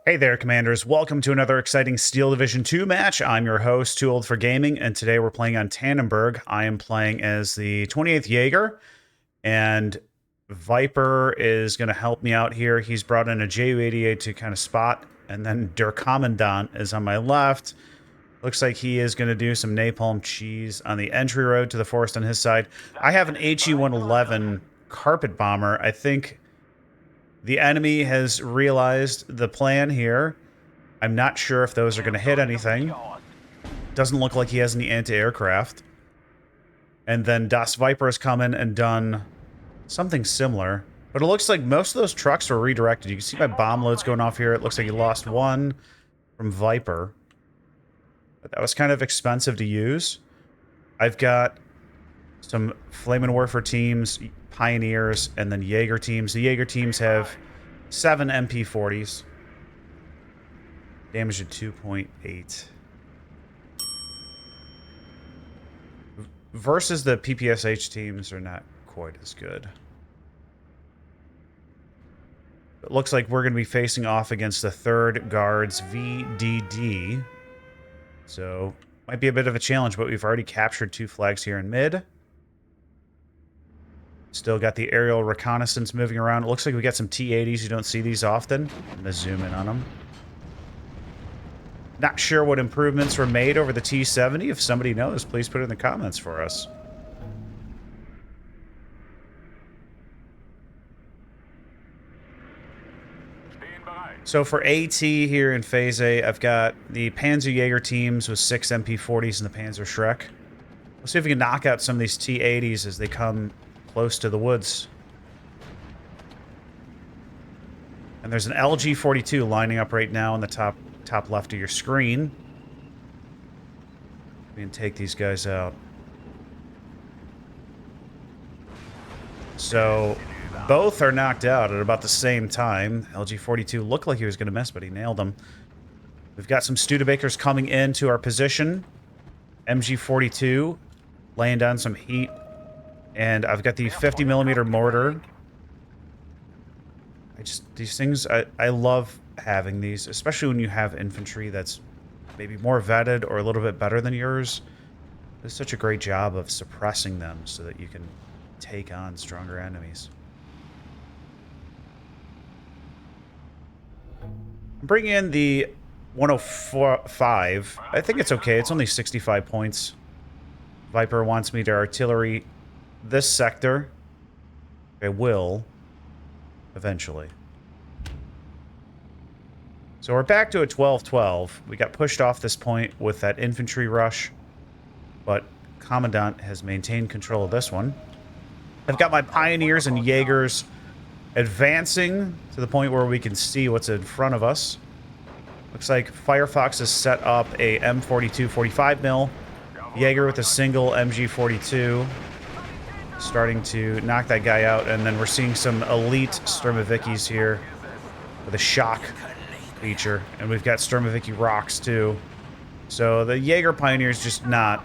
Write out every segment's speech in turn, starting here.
Hey there, Commanders. Welcome to another exciting Steel Division 2 match. I'm your host, Too Old for Gaming, and today we're playing on Tannenberg. I am playing as the 28th Jäger, and Viper is going to help me out here. He's brought in a WWII to kind of spot, and then Der Commandant is on my left. Looks like he is going to do some napalm cheese on the entry road to the forest on his side. I have an HE-111 carpet bomber. I think the enemy has realized the plan here. I'm not sure if those are going to hit anything. Doesn't look like he has any anti-aircraft. And then Das Viper has come in and done something similar. But it looks like most of those trucks were redirected. You can see my bomb loads going off here. It looks like he lost one from Viper. But that was kind of expensive to use. I've got some Flame and Warfare teams, Pioneers, and then Jäger teams. The Jäger teams have 7 MP40s. Damage at 2.8. Versus the PPSH teams are not quite as good. It looks like we're going to be facing off against the 3rd Guards VDD. So, might be a bit of a challenge, but we've already captured 2 flags here in mid. Still got the aerial reconnaissance moving around. It looks like we got some T-80s. You don't see these often. I'm going to zoom in on them. Not sure what improvements were made over the T-70. If somebody knows, please put it in the comments for us. So for AT here in Phase A, I've got the Panzer Jäger teams with 6 MP40s and the Panzer Shrek. Let's see if we can knock out some of these T-80s as they come close to the woods. And there's an LG-42 lining up right now in the top left of your screen. We can take these guys out. So both are knocked out at about the same time. LG-42 looked like he was going to miss, but he nailed them. We've got some Studebakers coming into our position. MG-42 laying down some heat. And I've got the 50mm mortar. These things, I love having these, especially when you have infantry that's maybe more vetted or a little bit better than yours. It's such a great job of suppressing them so that you can take on stronger enemies. I'm bringing in the 105. I think it's okay. It's only 65 points. Viper wants me to artillery this sector. I will eventually. So we're back to a 12-12. We got pushed off this point with that infantry rush, but Commandant has maintained control of this one. I've got my Pioneers and Jägers advancing to the point where we can see what's in front of us. Looks like Firefox has set up a M42 45mm. Jäger with a single MG42. Starting to knock that guy out, and then we're seeing some elite Sturmovickies here with a shock feature, and we've got Sturmovicki rocks too. So the Jäger Pioneer's just not,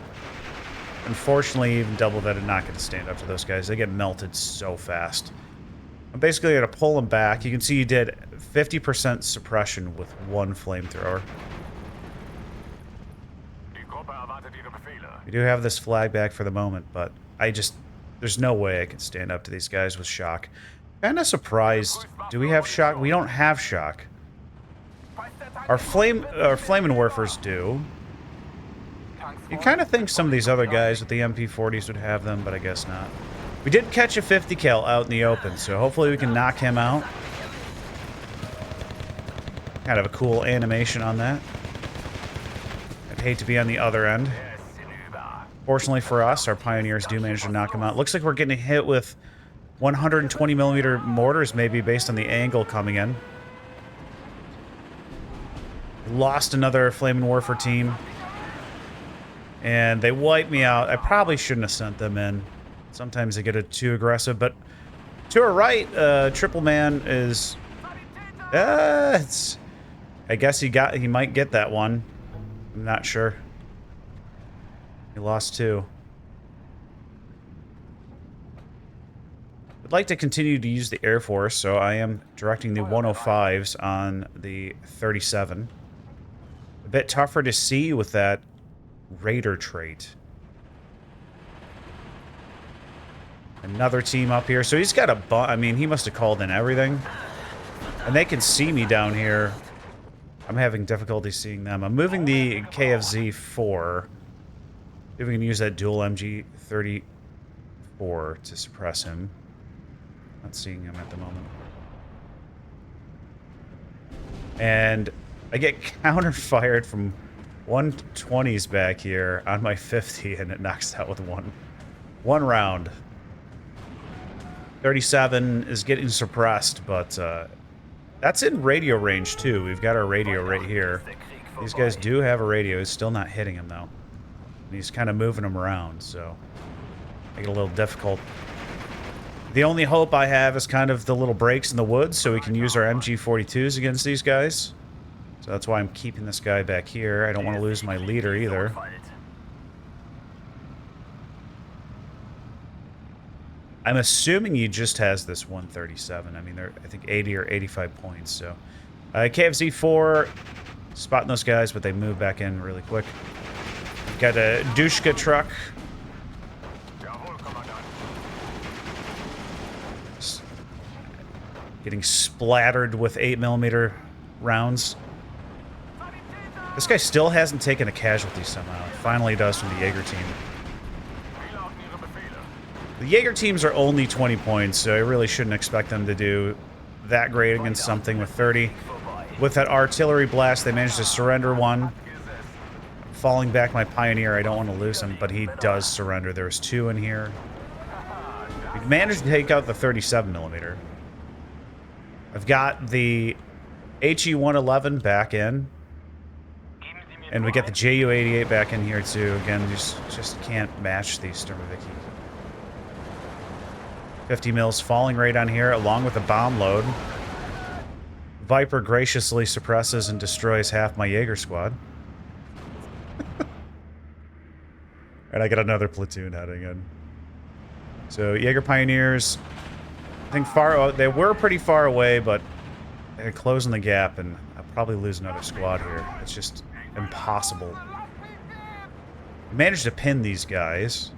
unfortunately, even double vetted, not going to stand up to those guys. They get melted so fast. I'm basically going to pull them back. You can see he did 50% suppression with one flamethrower. We do have this flag back for the moment, but there's no way I could stand up to these guys with shock. Kinda surprised. Do we have shock? We don't have shock. Our Flame and Warfers do. You kind of think some of these other guys with the MP40s would have them, but I guess not. We did catch a 50 cal out in the open, so hopefully we can knock him out. Kind of a cool animation on that. I'd hate to be on the other end. Fortunately for us, our Pioneers do manage to knock him out. Looks like we're getting hit with 120mm mortars, maybe, based on the angle coming in. Lost another Flame and Warfare team. And they wiped me out. I probably shouldn't have sent them in. Sometimes they get too aggressive, but to our right, Triple Man is... I guess he might get that one. I'm not sure. He lost 2. I'd like to continue to use the Air Force, so I am directing the 105s on the 37. A bit tougher to see with that Raider trait. Another team up here. So he's got a I mean, he must have called in everything. And they can see me down here. I'm having difficulty seeing them. I'm moving the KFZ-4. See if we can use that dual MG-34 to suppress him. Not seeing him at the moment. And I get counter-fired from 120s back here on my 50, and it knocks out with one round. 37 is getting suppressed, but that's in radio range, too. We've got our radio right here. These guys do have a radio. It's still not hitting him, though. And he's kind of moving them around, so make it a little difficult. The only hope I have is kind of the little breaks in the woods, so we can use our MG42s against these guys. So that's why I'm keeping this guy back here. I don't want to lose my leader, either. I'm assuming he just has this 137. I mean, they're, I think, 80 or 85 points, so... KFZ-4, spotting those guys, but they move back in really quick. Got a Dushka truck. Getting splattered with 8mm rounds. This guy still hasn't taken a casualty somehow. Finally does from the Jäger team. The Jäger teams are only 20 points, so I really shouldn't expect them to do that great against something with 30. With that artillery blast, they managed to surrender one. Falling back my Pioneer, I don't want to lose him, but he does surrender. There's two in here. We managed to take out the 37mm. I've got the HE-111 back in. And we get the Ju-88 back in here, too. Again, just can't match these Sturmoviki. 50 mils falling right on here, along with the bomb load. Viper graciously suppresses and destroys half my Jäger squad. And I got another platoon heading in. So, Jäger Pioneers, I think they were pretty far away, but they're closing the gap, and I'll probably lose another squad here. It's just impossible. I managed to pin these guys.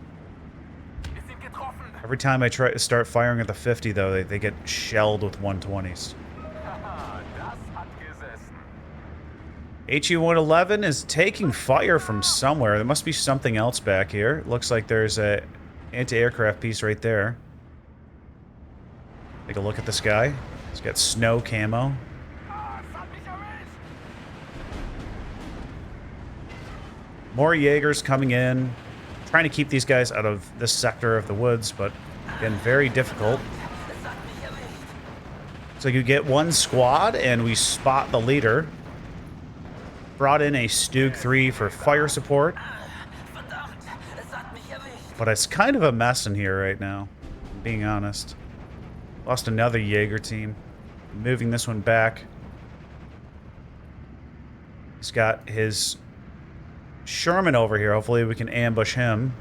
Every time I try to start firing at the 50, though, they get shelled with 120s. HE-111 is taking fire from somewhere. There must be something else back here. Looks like there's a anti-aircraft piece right there. Take a look at this guy. He's got snow camo. More Jägers coming in. Trying to keep these guys out of this sector of the woods, but again, very difficult. So you get one squad, and we spot the leader. Brought in a Stug 3 for fire support. But it's kind of a mess in here right now, being honest. Lost another Jäger team. Moving this one back. He's got his Sherman over here. Hopefully we can ambush him.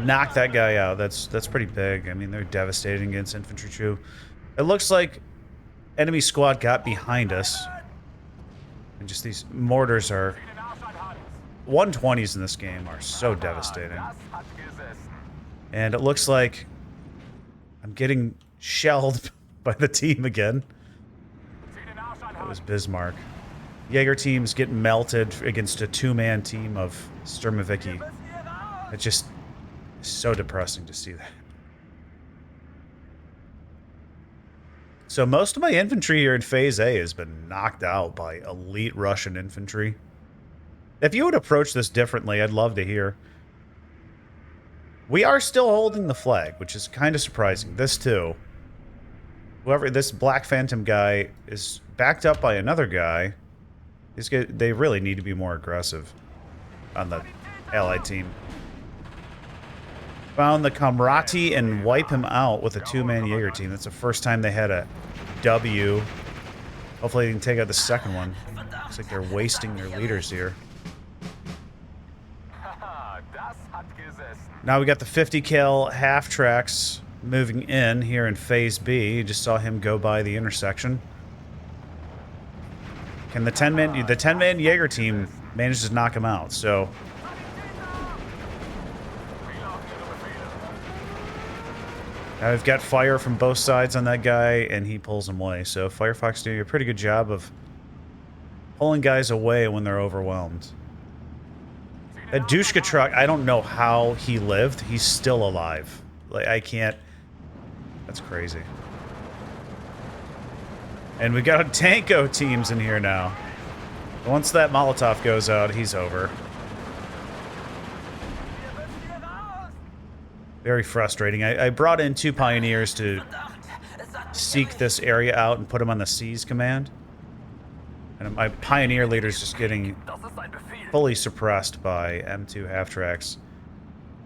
Knock that guy out. That's pretty big. I mean, they're devastating against infantry too. It looks like enemy squad got behind us. And just these mortars are... 120s in this game are so devastating. And it looks like I'm getting shelled by the team again. That was Bismarck. Jäger teams get melted against a two-man team of Sturmoviki. It's just so depressing to see that. So most of my infantry here in Phase A has been knocked out by elite Russian infantry. If you would approach this differently, I'd love to hear. We are still holding the flag, which is kind of surprising. This too. This Black Phantom guy is backed up by another guy. These guys, they really need to be more aggressive on the Allied team. Found the Kamrati and wipe him out with a two-man Jäger team. That's the first time they had a W. Hopefully they can take out the second one. Looks like they're wasting their leaders here. Now we got the 50 cal half tracks moving in here in Phase B. You just saw him go by the intersection. Can the 10-man Jäger team manage to knock him out? So now we've got fire from both sides on that guy, and he pulls him away. So Firefox doing a pretty good job of pulling guys away when they're overwhelmed. That Dushka truck, I don't know how he lived. He's still alive. Like, I can't... That's crazy. And we got Tanko teams in here now. Once that Molotov goes out, he's over. Very frustrating. I brought in 2 Pioneers to seek this area out and put them on the Seize command. And my Pioneer leader's just getting fully suppressed by M2 half-tracks.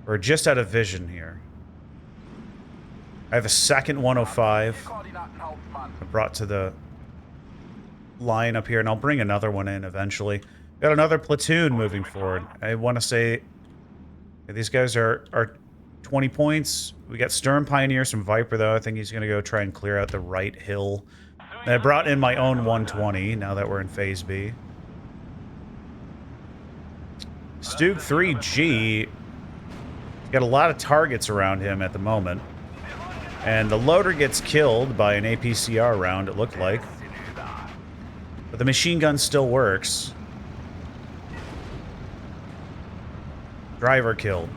We're just out of vision here. I have a second 105 I brought to the line up here, and I'll bring another one in eventually. Got another platoon moving forward. I want to say these guys are 20 points. We got Sturm Pioneers from Viper, though. I think he's going to go try and clear out the right hill. And I brought in my own 120 now that we're in Phase B. Stug 3G got a lot of targets around him at the moment. And the loader gets killed by an APCR round, it looked like. But the machine gun still works. Driver killed.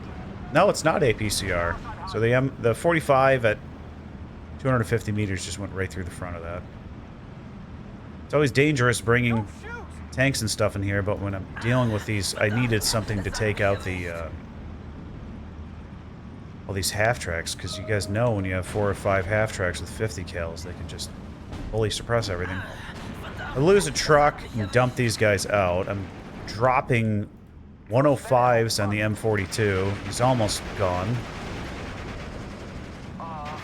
No, it's not APCR. So the 45 at 250 meters just went right through the front of that. It's always dangerous bringing tanks and stuff in here, but when I'm dealing with these, I needed something to take out the all these half-tracks, because you guys know when you have 4 or 5 half-tracks with 50 cals, they can just fully suppress everything. I lose a truck and dump these guys out. I'm dropping 105s on the M42. He's almost gone.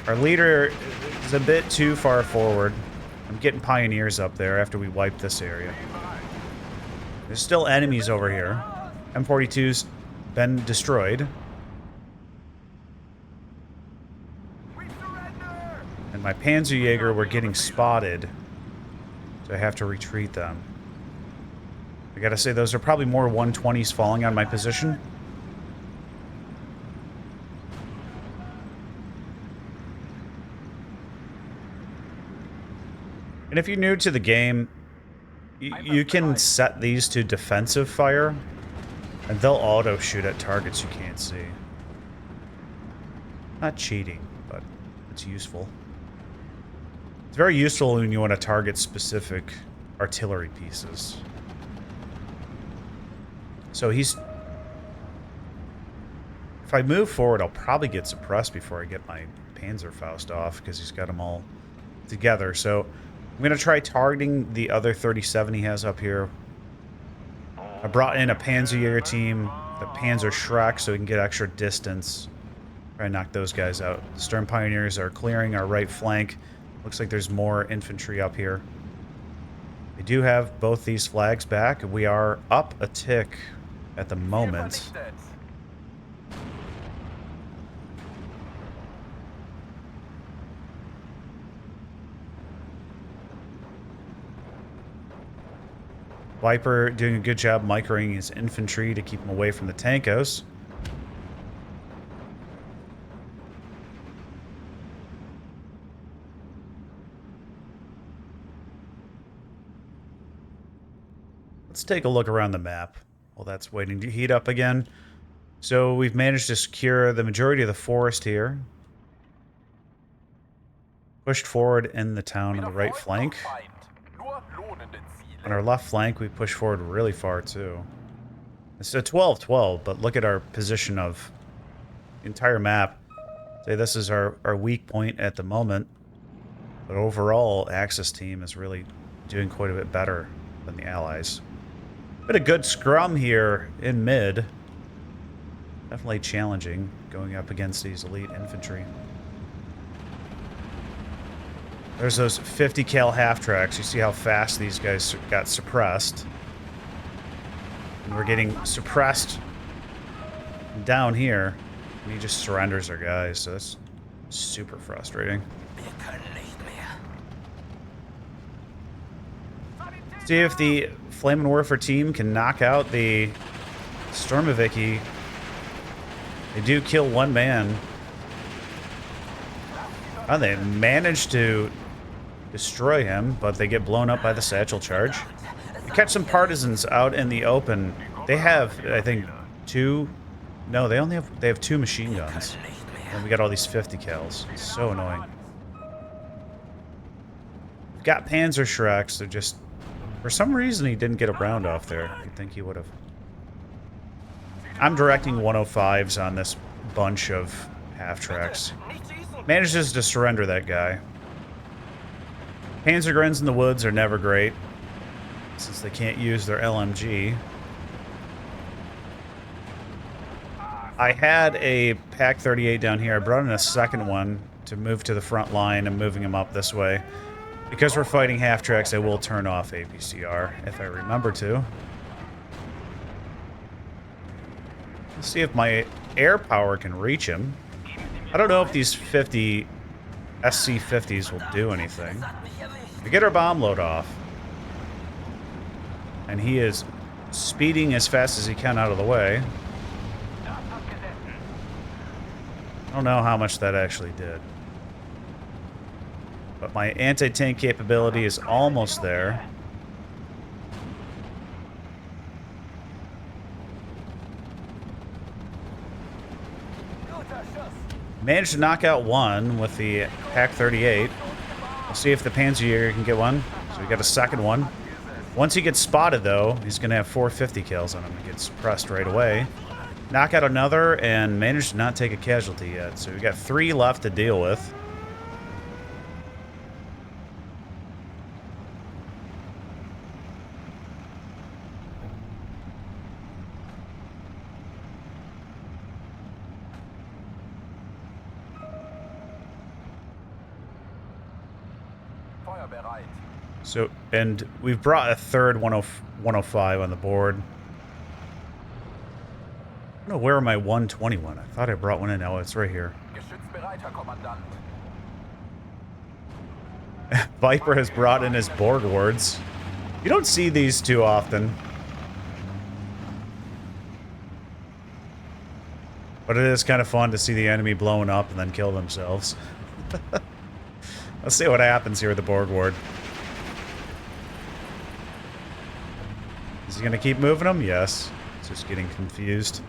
Our leader is a bit too far forward. I'm getting Pioneers up there after we wipe this area. There's still enemies over here. M42's been destroyed. And my Panzerjäger were getting spotted, so I have to retreat them. I gotta say, those are probably more 120s falling on my position. And if you're new to the game, you can set these to defensive fire, and they'll auto-shoot at targets you can't see. Not cheating, but it's useful. It's very useful when you want to target specific artillery pieces. So he's... If I move forward, I'll probably get suppressed before I get my Panzerfaust off, because he's got them all together. So I'm going to try targeting the other 37 he has up here. I brought in a Panzerjäger team, the Panzer Shrek, so we can get extra distance. Try and knock those guys out. Sturm Pioneers are clearing our right flank. Looks like there's more infantry up here. We do have both these flags back. We are up a tick at the moment. Viper doing a good job microing his infantry to keep him away from the tankos. Let's take a look around the map while that's waiting to heat up again. So we've managed to secure the majority of the forest here. Pushed forward in the town on the right flank. On our left flank, we push forward really far, too. It's a 12-12, but look at our position of the entire map. Say this is our weak point at the moment. But overall, Axis team is really doing quite a bit better than the Allies. But a good scrum here in mid. Definitely challenging going up against these elite infantry. There's those 50 cal half-tracks. You see how fast these guys got suppressed. And we're getting suppressed down here. And he just surrenders our guys, so that's super frustrating. See if the Flame and Warfare team can knock out the Stormoviki. They do kill one man. Oh, they managed to destroy him, but they get blown up by the satchel charge. We catch some partisans out in the open. They have, I think, two... No, they have 2 machine guns. And we got all these 50 cals. It's so annoying. We've got Panzer Shreks. They're just... For some reason, he didn't get a round off there. You'd think he would have. I'm directing 105s on this bunch of half-tracks. Manages to surrender that guy. Panzergrens in the woods are never great, since they can't use their LMG. I had a Pack 38 down here. I brought in a second one to move to the front line and moving him up this way. Because we're fighting half-tracks, I will turn off APCR if I remember to. Let's see if my air power can reach him. I don't know if these 50 SC-50s will do anything. We get our bomb load off. And he is speeding as fast as he can out of the way. I don't know how much that actually did. But my anti-tank capability is almost there. Managed to knock out one with the Pack 38. We'll see if the Panzer Jäger can get one. So we got a second one. Once he gets spotted, though, he's going to have 450 kills on him. He gets suppressed right away. Knock out another and managed to not take a casualty yet. So we got 3 left to deal with. So, and we've brought a third 105 on the board. I don't know where my 121. I thought I brought one in. Oh, it's right here. Viper has brought in his Borg wards. You don't see these too often. But it is kind of fun to see the enemy blowing up and then kill themselves. Let's see what happens here with the Borg ward. Is he going to keep moving them? Yes. It's just getting confused.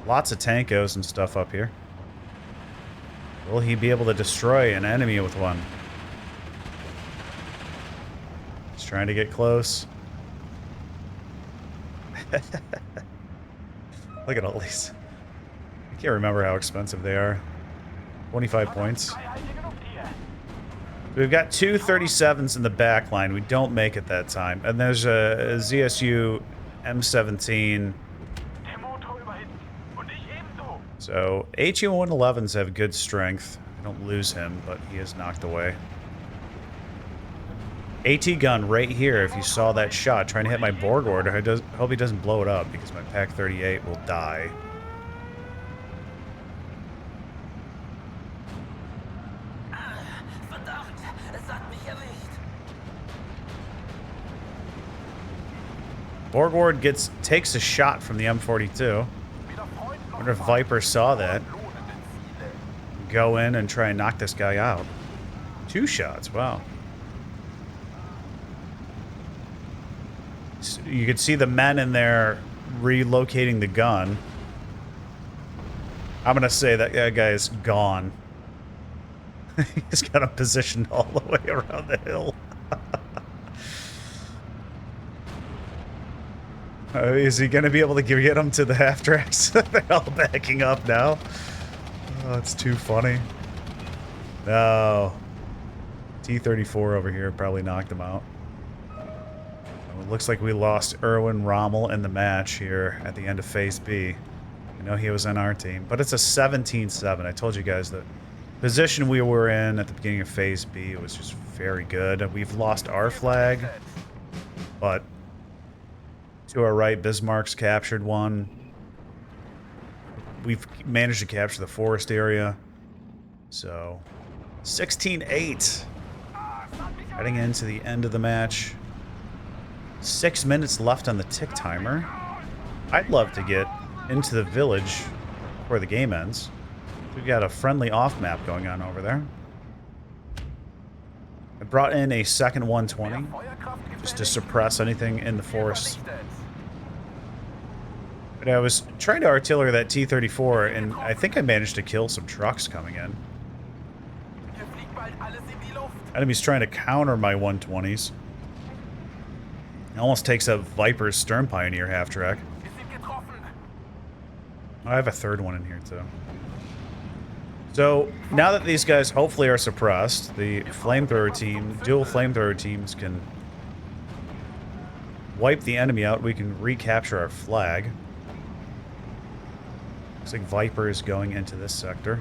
Lots of tankos and stuff up here. Will he be able to destroy an enemy with one? He's trying to get close. Look at all these. I can't remember how expensive they are. 25 points. We've got 2 37s in the back line. We don't make it that time. And there's a ZSU M17. So HE-111s have good strength. I don't lose him, but he is knocked away. AT gun right here, if you saw that shot, trying to hit my Borg order. I hope he doesn't blow it up, because my Pack 38 will die. Borg ward takes a shot from the M42. Wonder if Viper saw that. Go in and try and knock this guy out. 2 shots, wow. So you could see the men in there relocating the gun. I'm gonna say that guy is gone. He's got him positioned all the way around the hill. Is he going to be able to get him to the half tracks? They're all backing up now. Oh, it's too funny. No. T-34 over here probably knocked him out. It looks like we lost Erwin Rommel in the match here at the end of Phase B. I know he was on our team, but it's a 17-7. I told you guys the position we were in at the beginning of Phase B was just very good. We've lost our flag, but To our right, Bismarck's captured one. We've managed to capture the forest area. So, 16-8. Heading into the end of the match. 6 minutes left on the tick timer. I'd love to get into the village before the game ends. We've got a friendly off-map going on over there. I brought in a second 120 just to suppress anything in the forest. But I was trying to artillery that T-34, and I think I managed to kill some trucks coming in. Enemies trying to counter my 120s. It almost takes a Viper's Stern Pioneer half-track. I have a third one in here, too. So, now that these guys hopefully are suppressed, the flamethrower team, dual flamethrower teams can wipe the enemy out. We can recapture our flag. Looks like Viper is going into this sector.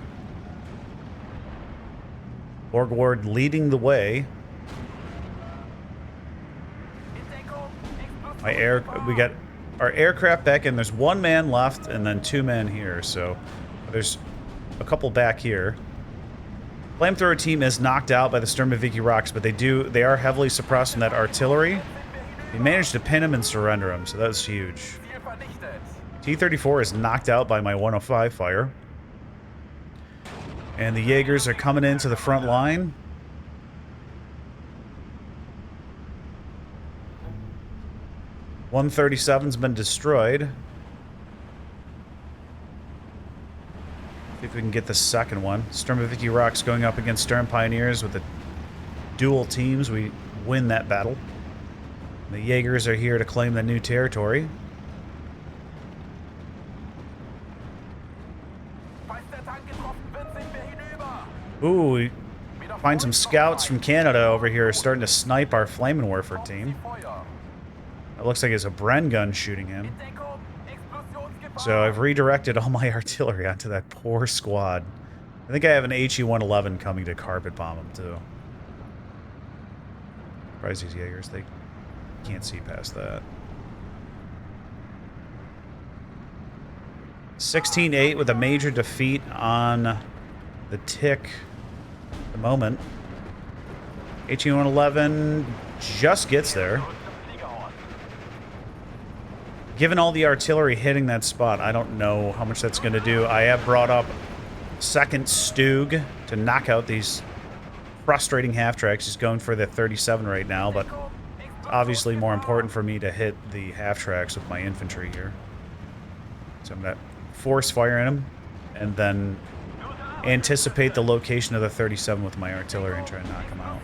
Borg Ward leading the way. We got our aircraft back in. There's one man left and then 2 men here. So there's a couple back here. Flamethrower team is knocked out by the Sturmoviki rocks, but they are heavily suppressed in that artillery. We managed to pin him and surrender him, so that was huge. T-34 is knocked out by my 105 fire. And the Jägers are coming into the front line. .137's been destroyed. See if we can get the second one. Sturmoviki Rocks going up against Stern Pioneers with the dual teams. We win that battle. The Jägers are here to claim the new territory. Ooh, we find some scouts from Canada over here starting to snipe our Flammenwerfer team. It looks like it's a Bren gun shooting him. So I've redirected all my artillery onto that poor squad. I think I have an HE-111 coming to carpet bomb them too. Surprise these Jägers, they can't see past that. 16-8 with a major defeat on the tick at the moment. HE-111 just gets there. Given all the artillery hitting that spot, I don't know how much that's going to do. I have brought up second Stug to knock out these frustrating half-tracks. He's going for the 37 right now, but it's obviously more important for me to hit the half-tracks with my infantry here. So I'm going to force fire in him, and then anticipate the location of the 37 with my artillery and try and knock him out.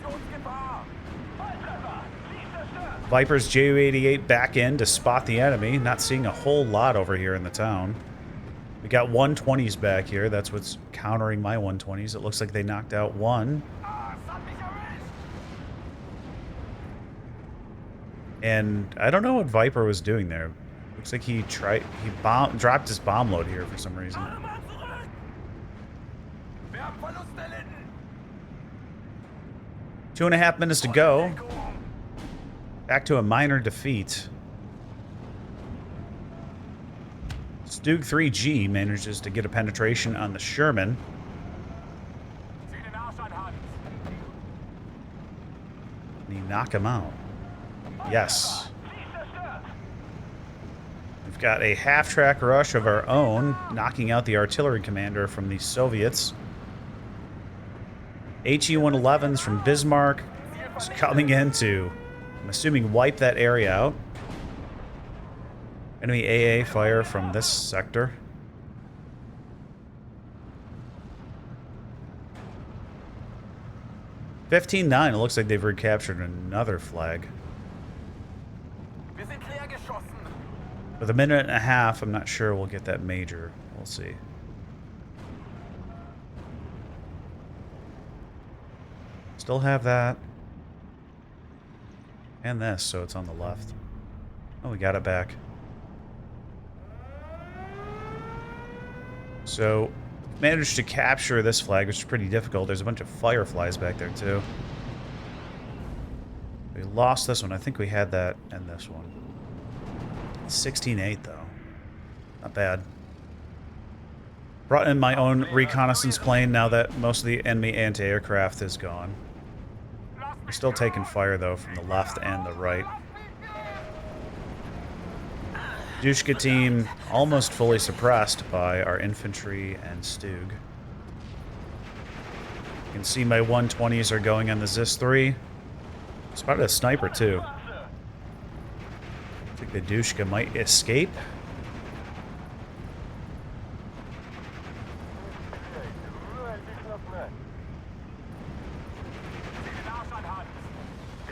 Viper's Ju-88 back in to spot the enemy. Not seeing a whole lot over here in the town. We got 120s back here. That's what's countering my 120s. It looks like they knocked out one. And I don't know what Viper was doing there. Looks like he dropped his bomb load here for some reason. Two and a half minutes to go. Back to a minor defeat. Stug 3G manages to get a penetration on the Sherman. And he knock him out. Yes. We've got a half-track rush of our own, knocking out the artillery commander from the Soviets. HE-111s from Bismarck is coming in to, I'm assuming, wipe that area out. Enemy AA fire from this sector. $15-9. It looks like they've recaptured another flag. With a minute and a half, I'm not sure we'll get that major. We'll see. Still have that. And this, so it's on the left. Oh, we got it back. So, managed to capture this flag, which is pretty difficult. There's a bunch of fireflies back there, too. We lost this one. I think we had that and this one. 16-8 though. Not bad. Brought in my own reconnaissance plane now that most of the enemy anti-aircraft is gone. We're still taking fire though from the left and the right. Dushka team almost fully suppressed by our infantry and Stug. You can see my 120s are going on the Zis-3. Spotted a sniper too. I think the Dushka might escape.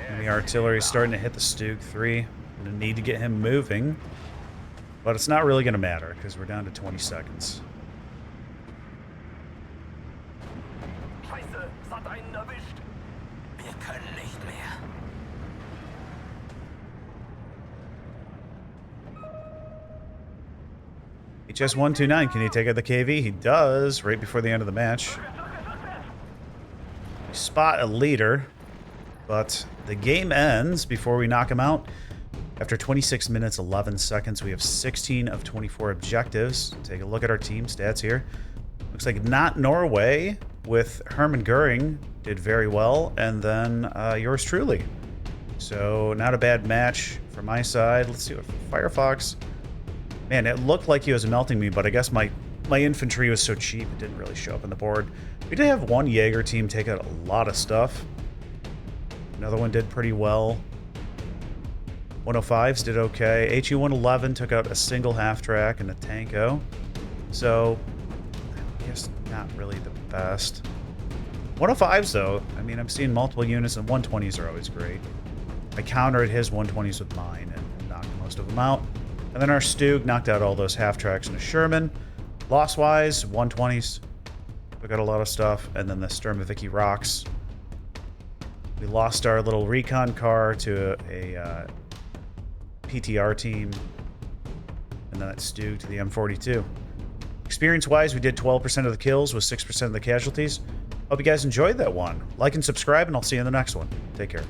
Enemy artillery is starting to hit the Stug 3. I'm going to need to get him moving. But it's not really going to matter because we're down to 20 seconds. HS-129, can he take out the KV? He does, right before the end of the match. We spot a leader, but the game ends before we knock him out. After 26 minutes, 11 seconds, we have 16 of 24 objectives. Take a look at our team stats here. Looks like not Norway with Hermann Goering did very well, and then yours truly. So not a bad match from my side. Let's see what Firefox. Man, it looked like he was melting me, but I guess my infantry was so cheap it didn't really show up on the board. We did have one Jäger team take out a lot of stuff. Another one did pretty well. 105s did okay. HE-111 took out a single half-track and a Tanko. So, I guess not really the best. 105s, though, I mean, I'm seeing multiple units, and 120s are always great. I countered his 120s with mine and knocked most of them out. And then our Stug knocked out all those half-tracks and a Sherman. Loss-wise, 120s. We got a lot of stuff. And then the Sturmoviki rocks. We lost our little recon car to a PTR team. And then that Stug to the M42. Experience-wise, we did 12% of the kills with 6% of the casualties. Hope you guys enjoyed that one. Like and subscribe, and I'll see you in the next one. Take care.